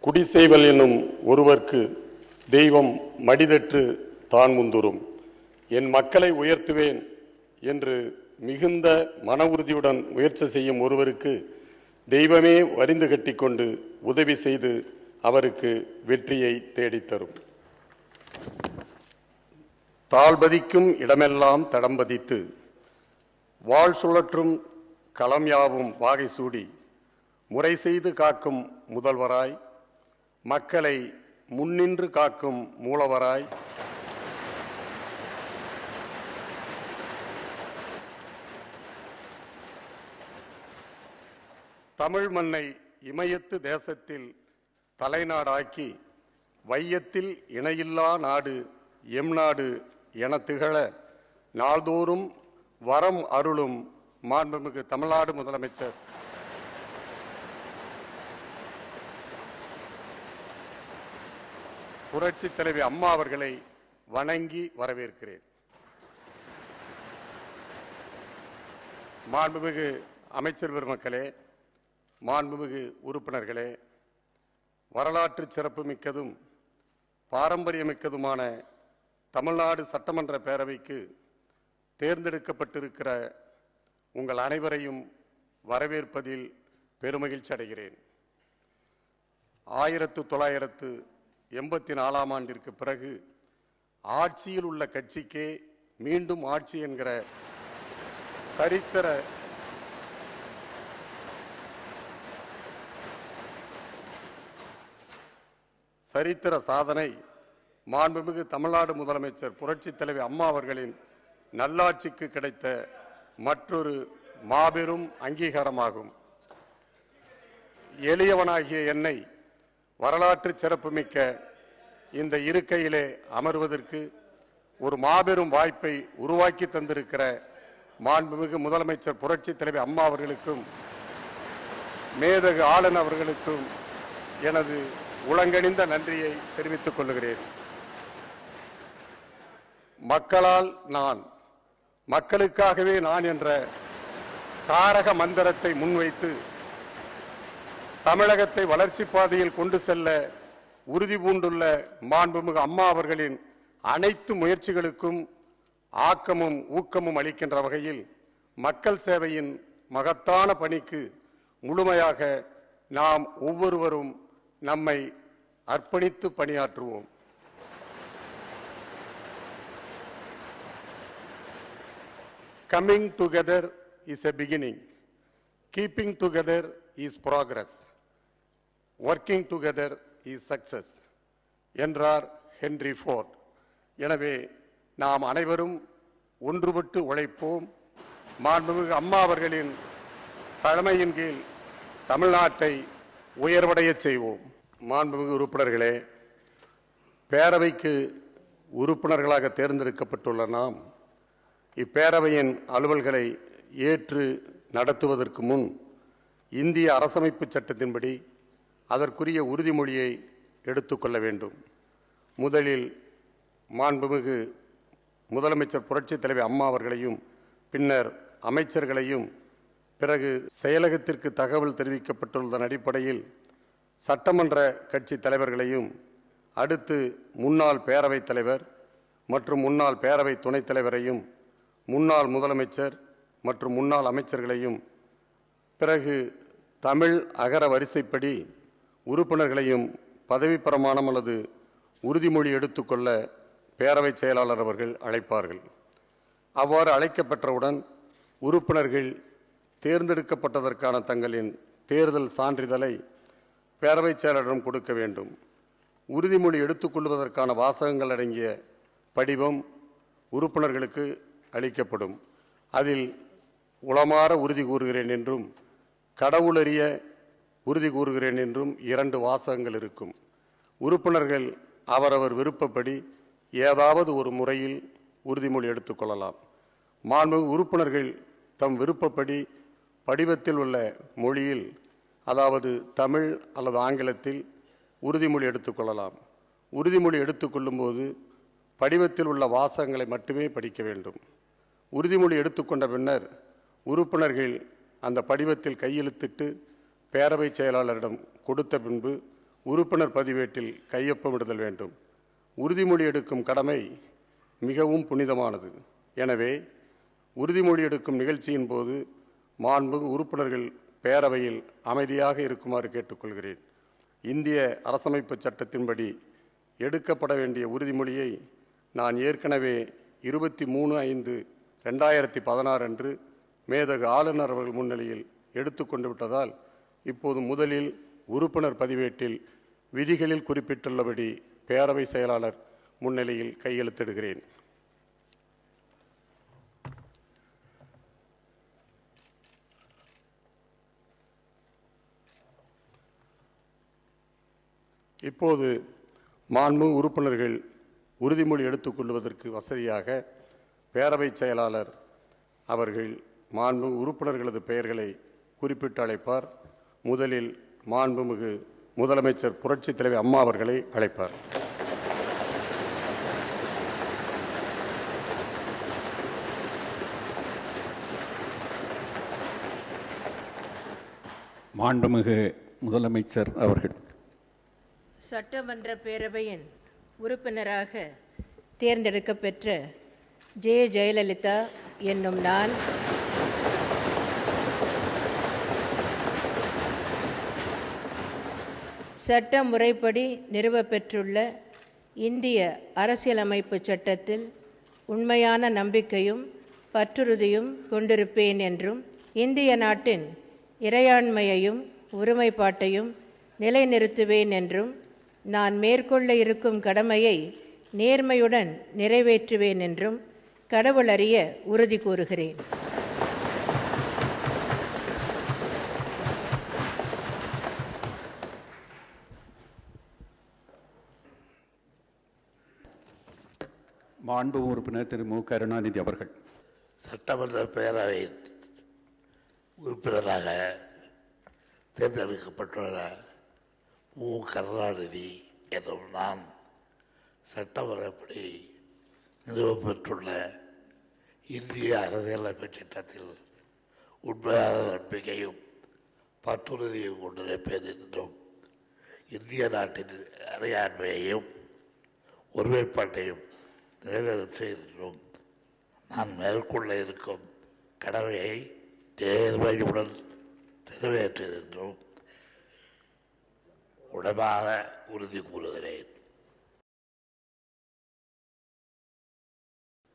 குடிசெய்வல் என்னும் ஒருவர்க்கு தெய்வம் மடிதற்று தான் முந்துரும். என் மக்களை உயர்த்துவேன் என்று மிகுந்த மன உறுதியுடன் முயற்சி செய்யும் ஒருவருக்கு தெய்வமே வரிந்து கட்டிக்கொண்டு உதவி செய்து அவருக்கு வெற்றியை தேடித்தரும். தாழ்பதிக்கும் இடமெல்லாம் தடம்பதித்து வாழ் சுழற்றும் களம் யாவும் வாகை சூடி முறை செய்து காக்கும் முதல்வராய், மக்களை முன்னின்று காக்கும் மூலவராய், தமிழ் மண்ணை இமயத்து தேசத்தில் தலைநாடாக்கி வையத்தில் இணையில்லா நாடு எம் நாடு என திகழ நாள்தோறும் வரம் அருளும் மாண்புமிகு தமிழ்நாடு முதலமைச்சர் புரட்சி தலைவி அம்மா அவர்களை வணங்கி வரவேற்கிறேன். மாண்புமிகு அமைச்சர் பெருமக்களே, மாண்புமிகு உறுப்பினர்களே, வரலாற்று சிறப்புமிக்கதும் பாரம்பரியமிக்கதுமான தமிழ்நாடு சட்டமன்ற பேரவைக்கு தேர்ந்தெடுக்கப்பட்டிருக்கிற உங்கள் அனைவரையும் வரவேற்பதில் பெருமகிழ்ச்சி அடைகிறேன். 1984ஆம் ஆண்டிற்கு பிறகு ஆட்சியில் உள்ள கட்சிக்கே மீண்டும் ஆட்சி என்கிற சரித்திர சாதனை மாண்புமிகு தமிழ்நாடு முதலமைச்சர் புரட்சி தலைவி அம்மா அவர்களின் நல்லாட்சிக்கு கிடைத்த மற்றொரு மாபெரும் அங்கீகாரமாகும். எளியவனாகிய என்னை வரலாற்று சிறப்புமிக்க இந்த இருக்கையிலே அமர்வதற்கு ஒரு மாபெரும் வாய்ப்பை உருவாக்கி தந்திருக்கிற மாண்புமிகு முதலமைச்சர் புரட்சி தலைவி அம்மா அவர்களுக்கும் மேதகு ஆளுநர் அவர்களுக்கும் எனது உளங்கனிந்த நன்றியை தெரிவித்துக் கொள்கிறேன். மக்களால் நான், மக்களுக்காகவே நான் என்ற தாரக மந்திரத்தை முன்வைத்து தமிழகத்தை வளர்ச்சி பாதையில் கொண்டு செல்ல உறுதி பூண்டுள்ள மாண்புமிகு அம்மா அவர்களின் அனைத்து முயற்சிகளுக்கும் ஆக்கமும் ஊக்கமும் அளிக்கின்ற வகையில் மக்கள் சேவையின் மகத்தான பணிக்கு முழுமையாக நாம் ஒவ்வொருவரும் நம்மை அர்ப்பணித்து பணியாற்றுவோம். Coming together is a beginning. Keeping together is progress. Working together is success. என்றார் ஹென்றி ஃபோர்ட். எனவே நாம் அனைவரும் ஒன்றுபட்டு உழைப்போம். மாண்புமிகு அம்மா அவர்களின் தலைமையின் கீழ் தமிழ்நாட்டை உயர்வடைய செய்வோம். மாண்புமிகு உறுப்பினர்களே, பேரவைக்கு உறுப்பினர்களாக தேர்ந்தெடுக்கப்பட்டுள்ள நாம் இப்பேரவையின் அலுவல்களை ஏற்று நடத்துவதற்கு முன் இந்திய அரசமைப்பு சட்டத்தின்படி அதற்குரிய உறுதிமொழியை எடுத்துக்கொள்ள வேண்டும். முதலில் மாண்புமிகு முதலமைச்சர் புரட்சி தலைவி அம்மா அவர்களையும், பின்னர் அமைச்சர்களையும், பிறகு செயலகத்திற்கு தகவல் தெரிவிக்கப்பட்டுள்ளதன் அடிப்படையில் சட்டமன்ற கட்சி தலைவர்களையும், அடுத்து முன்னாள் பேரவைத் தலைவர் மற்றும் முன்னாள் பேரவை துணைத் தலைவரையும், முன்னாள் முதலமைச்சர் மற்றும் முன்னாள் அமைச்சர்களையும், பிறகு தமிழ் அகர வரிசைப்படி உறுப்பினர்களையும் பதவி பிரமாணம் அல்லது உறுதிமொழி எடுத்துக்கொள்ள பேரவைச் செயலாளர் அவர்கள் அழைப்பார்கள். அவ்வாறு அழைக்கப்பெற்றவுடன் உறுப்பினர்கள் தேர்ந்தெடுக்கப்பட்டதற்கான தங்களின் தேர்தல் சான்றிதழை பேரவைச் செயலாளரிடம் கொடுக்க வேண்டும். உறுதிமொழி எடுத்துக்கொள்வதற்கான வாசகங்கள் அடங்கிய படிவம் உறுப்பினர்களுக்கு அளிக்கப்படும். அதில் உளமாற உறுதி கூறுகிறேன் என்றும் கடவுளறிய உறுதி கூறுகிறேன் என்றும் 2 வாசகங்கள் இருக்கும். உறுப்பினர்கள் அவரவர் விருப்பப்படி ஏதாவது ஒரு முறையில் உறுதிமொழி எடுத்துக்கொள்ளலாம். மாண்புமிகு உறுப்பினர்கள் தம் விருப்பப்படி படிவத்தில் உள்ள மொழியில், அதாவது தமிழ் அல்லது ஆங்கிலத்தில் உறுதிமொழி எடுத்துக்கொள்ளலாம். உறுதிமொழி எடுத்துக்கொள்ளும் போது படிவத்தில் உள்ள வாசகங்களை மட்டுமே படிக்க வேண்டும். உறுதிமொழி எடுத்துக்கொண்ட பின்னர் உறுப்பினர்கள் அந்த படிவத்தில் கையெழுத்திட்டு பேரவைச் செயலாளரிடம் கொடுத்த பின்பு உறுப்பினர் பதிவேட்டில் கையொப்பமிடுதல் வேண்டும். உறுதிமொழி எடுக்கும் கடமை மிகவும் புனிதமானது. எனவே உறுதிமொழி எடுக்கும் நிகழ்ச்சியின் போது மாண்புமிகு உறுப்பினர்கள் பேரவையில் அமைதியாக இருக்குமாறு கேட்டுக்கொள்கிறேன். இந்திய அரசமைப்பு சட்டத்தின்படி எடுக்கப்பட வேண்டிய உறுதிமொழியை நான் ஏற்கனவே 23/5/2016 அன்று மேதகு ஆளுநர் அவர்கள் முன்னிலையில் எடுத்துக்கொண்டு விட்டதால் இப்போது முதலில் உறுப்பினர் பதிவேட்டில் விதிகளில் குறிப்பிட்டுள்ளபடி பேரவை செயலாளர் முன்னிலையில் கையெழுத்திடுகிறேன். இப்போது மாண்புமிகு உறுப்பினர்கள் உறுதிமொழி எடுத்துக்கொள்வதற்கு வசதியாக பேரவை செயலாளர் அவர்கள் மாண்புமிகு உறுப்பினர்களது பெயர்களை குறிப்பிட்டு அழைப்பார். முதலில் மாண்புமிகு முதலமைச்சர் புரட்சித் தலைவி அம்மா அவர்களை அழைப்பார். மாண்புமிகு முதலமைச்சர் அவர்கள். சட்டமன்ற பேரவையின் உறுப்பினராக தேர்ந்தெடுக்கப்பெற்ற ஜே. ஜெயலலிதா என்னும் நான் சட்ட முறைப்படி நிறுவப்பெற்றுள்ள இந்திய அரசியலமைப்பு சட்டத்தில் உண்மையான நம்பிக்கையும் பற்றுறுதியும் கொண்டிருப்பேன் என்றும் இந்திய நாட்டின் இறையாண்மையையும் ஒருமைப்பாட்டையும் நிலைநிறுத்துவேன் என்றும் நான் மேற்கொள்ள இருக்கும் கடமையை நேர்மையுடன் நிறைவேற்றுவேன் என்றும் கடவுள் அறிய உறுதி கூறுகிறேன். மாண்பு உறுப்பினர் திரு மு. கருணாநிதி அவர்கள். சட்டமன்ற பேரவையின் உறுப்பினராக தேர்ந்தெடுக்கப்பட்டுள்ள மு. கருணாநிதி என்னும் நான் சட்டமுறைப்படி நிறுவப்பெற்றுள்ள இந்திய அரசியலமைப்பு சட்டத்தில் உண்மையான நம்பிக்கையும் பற்றுறுதியும் கொண்டிருப்பேன் என்றும் இந்திய நாட்டின் இறையாண்மையையும் ஒருமைப்பாட்டையும் நிறைவேற்றுவேன் என்றும் நான் மேற்கொள்ள இருக்கும் கடமையை நேர்மையுடன் நிறைவேற்றுவேன் என்றும் உடனாக உறுதி கூறுகிறேன்.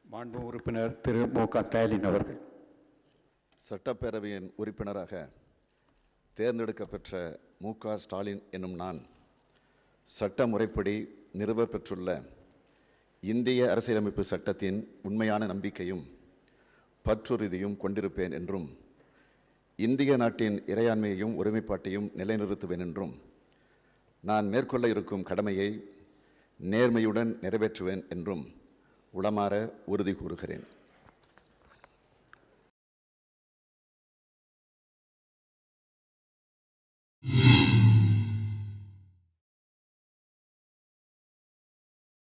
மாண்பு உறுப்பினர் திரு மு. க. ஸ்டாலின் அவர்கள். சட்டப்பேரவையின் உறுப்பினராக தேர்ந்தெடுக்கப்பெற்ற மு. க. ஸ்டாலின் என்னும் நான் சட்ட முறைப்படி நிறுவப்பெற்றுள்ள இந்திய அரசியலமைப்பு சட்டத்தின் உண்மையான நம்பிக்கையும் பற்றுறுதியும் கொண்டிருப்பேன் என்றும் இந்திய நாட்டின் இறையாண்மையையும் ஒருமைப்பாட்டையும் நிலைநிறுத்துவேன் என்றும் நான் மேற்கொள்ள இருக்கும் கடமையை நேர்மையுடன் நிறைவேற்றுவேன் என்றும் உளமாற உறுதி கூறுகிறேன்.